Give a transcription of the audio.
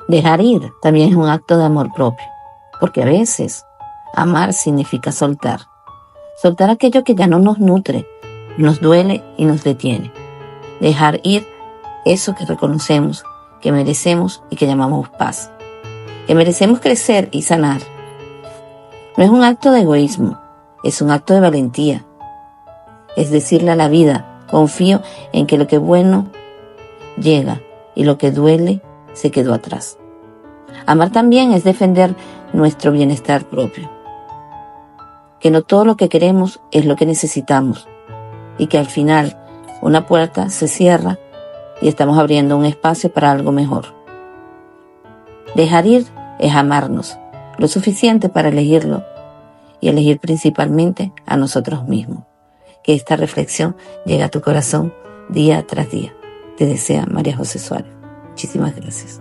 Dejar ir también es un acto de amor propio, porque a veces amar significa soltar. Soltar aquello que ya no nos nutre, nos duele y nos detiene. Dejar ir eso que reconocemos, que merecemos y que llamamos paz. Que merecemos crecer y sanar. No es un acto de egoísmo, es un acto de valentía. Es decirle a la vida, confío en que lo que es bueno llega y lo que duele se quedó atrás. Amar también es defender nuestro bienestar propio. Que no todo lo que queremos es lo que necesitamos y que al final una puerta se cierra y estamos abriendo un espacio para algo mejor. Dejar ir es amarnos lo suficiente para elegirlo y elegir principalmente a nosotros mismos. Que esta reflexión llegue a tu corazón día tras día. Te desea María José Suárez. Muchísimas gracias.